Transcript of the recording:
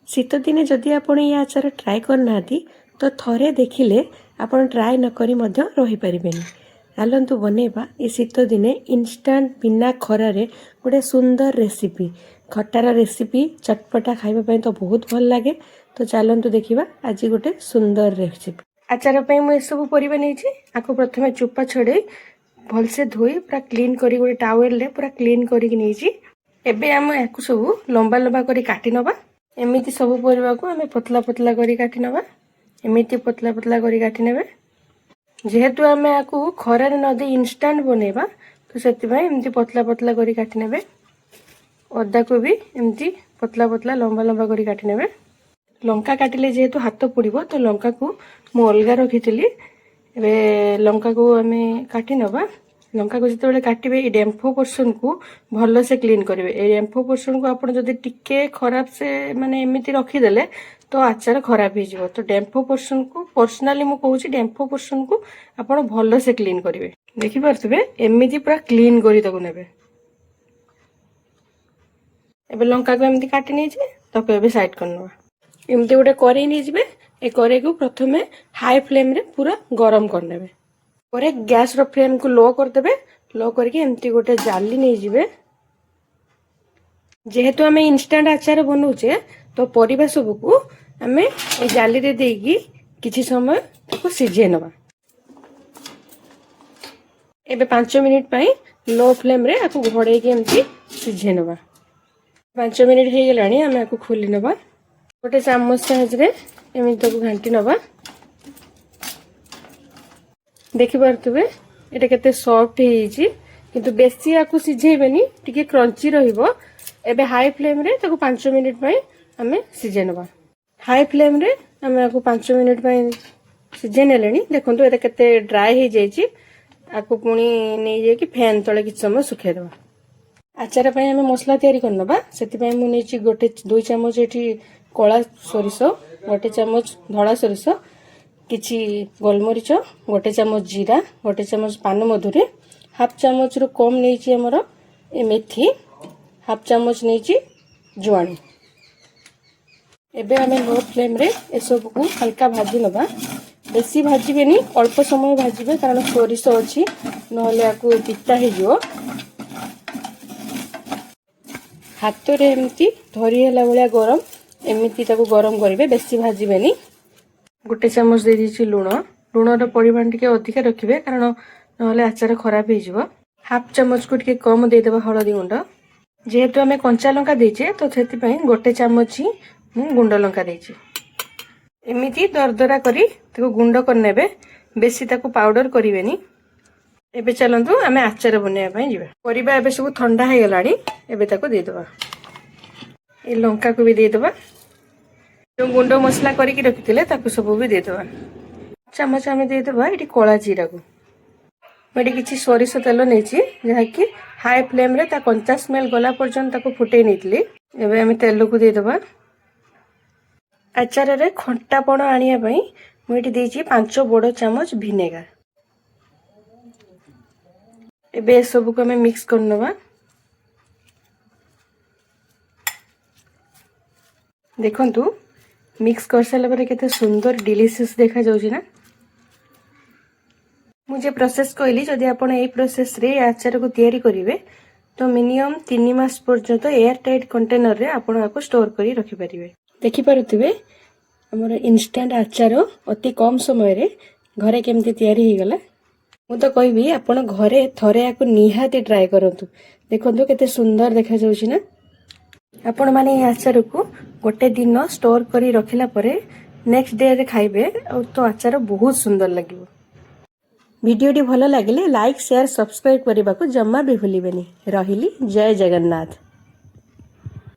शीत दिने जदि आपण ये आचार ट्राए करना तो थरे देखिले आपण ट्राए न करी मध्य रही परिबेनी। चलतु बनैबा ये शीत दिने इंस्टांट बिना खरारे गोटे सुंदर रेसिपी खटार रेसिपी चटपटा खाइबा तो बहुत भल लगे। तो चलतु देखिबा आज गोटे सुंदर रेसिपी। आचार पे मुझे सब परिबा नहीं आपको प्रथम चोपा छड़े भलसे धोई पूरा क्लीन करी गोटे टावेल रे पूरा क्लीन करिक नहीं एबे आम या सब लंबा लंबा करी काटी नबा। एमिति सब परिबा को आम पतला पतला करी काटी नबा। एमिति पतला पतला करी काटी नेबे। जेहेतु आम आपको खरारे न दे इंस्टांट बनैबा तो सेतिबाई एमिति पतला पतला करी काटी नेबे। अदा को भी एमिति पतला पतला लंबा लंबा करी काटी नेबे। लंका काटिले जेहेतु हाथ पड़िबो तो लंका को मु अलगा रखिथिली। एबे लंका को आम काटी नबा। लंका को जिते काटे ये डेम्फो पोर्सन को भल से क्लीन करेंगे। ये डेम्फो पोर्सन को आप टिके खराब से माने एमती रखीदे तो आचार खराब हो। तो डेम्फो पोर्सन को पर्सनाली मु कहूँ डेम्फो पोर्सन को आप भल से क्लीन करेंगे। देखिपे एमती पूरा क्लीन कर लंका को एमती काटी नहीं ताको एबे साइड करना। एमती गोटे कड़े नहीं ए कड़े को प्रथम हाई फ्लेम रे पूरा गरम करने पर गैस रो फ्लेम को लो करदे। लो करके एमती गोटे जाली नहीं जिबे। जेहेतु आम इंस्टांट आचार बनाऊे तो परिबा सब को आम ए जाली रे देकी किछि समय ताको सिझे नबा। एबे 5 मिनिट पई लो फ्लेम रे आपको घोड़े के एमती सिझे नबा। 5 मिनिट हो गलानी आम आपको खोली नबा। गोटे चामच साइज रे एमती ताको घांटी नबा। देखिपे ये केते सॉफ्ट है किंतु बेसी आपको सिझेबेनी टिके क्रंची रहिबो। एबे हाई फ्लेम रे ताको 5 मिनिट पई हमें सिझे नबा। हाई फ्लेम रे हमें आपको 5 मिनिट पई सिझे नेलेनी। देखंतु एटा केते ड्राई हो जाईची। आपको पुणी नहीं जाई कि फैन तळे किछ समय सुखे देबा। आचार पई हमें मसला तयारी करनबा। सेति पई मु नेची गोटे 2 चम्मच एठी कळा सोरिष, गोटे चम्मच धळा सोरिष, किछि गोलमरीच, गोटे चम्मच जीरा, गोटे चम्मच पान मधुरी, हाफ चम्मच रु कम नहीं आमर ए मेथी, हाफ चम्मच नहीं जुआणी। एबे आम लो फ्लेम रे ए सब को हल्का भाजी नबा। बेसी भाजबेनी अल्प समय भाजबे कारण सोरिष अच्छी नहले आपको पिता हो। हाथ रे एमती धरी हला भलिया गरम एमती ताको गरम करिवे। बेसी भाजबेनी। गोटे चम्मच दे दीची लुण। लुणर परिमाण टिके अधिक रखिए कारण नहले आचार खराब हो। हाफ चम्मच को टिके कम देदेबा हळदी गुंड। जेहेतु आम कंचा लंका देचे तो से गोटे चम्मच ही गुंड लंका देची। एमिति दरदरा करी ताको गुंड करनेबे। बेसी ताको पाउडर करिवेनी। एबे चलंतु आम आचार बनेबा पई जिबा। परिबा एबे सब ठंडा हे गलानी। एबे ताको दे देबा। ए लंका को भी दे देबा। जो गुंड मसला करके रखी ताकू सब भी देदेबा। चम्मच आम देदेबा ये कला जीरा को। मुझे किसी सोरिष तेल नहीं जहाँकि हाई फ्लेम रे ता कंचा स्मेल गला पर्यंत फुटे नहीं। एबे आम तेल को देदेबा। आचार रे खट्टापण आनिया मुझे देची 5 बड़ चम्मच भिनेगार। एबे सब को आम मिक्स करनबा। देखंतु मिक्स कर सारा पर केते सुंदर डिलीशियस देखा जाउची ना। मुझे प्रोसेस कहली जदि आपण ए प्रोसेस रे आचार को तैयारी करिवे तो मिनिमम 3 मास पर्यंत एयर टाइट कंटेनर रे आपण आपको स्टोर करी रखि परिवे। देखि पारुथिबे हमर इंस्टेंट आचार अति कम समय रे घरे केमती तैयारी हो गला। मु तो कहबी आपण घरे थरे आको निहाती ट्राई करंतु। देखंतु केते सुंदर देखा जाउची ना। आपण माने आचार को गोटे दिन स्टोर करी रखिला परे नेक्स्ट डे रे खाइबे तो आचार बहुत सुंदर लागिबो। वीडियोटी भल लगे लाइक शेयर सब्सक्राइब करने को जम्मा भी भूलिबेनी। रहिली जय जगन्नाथ।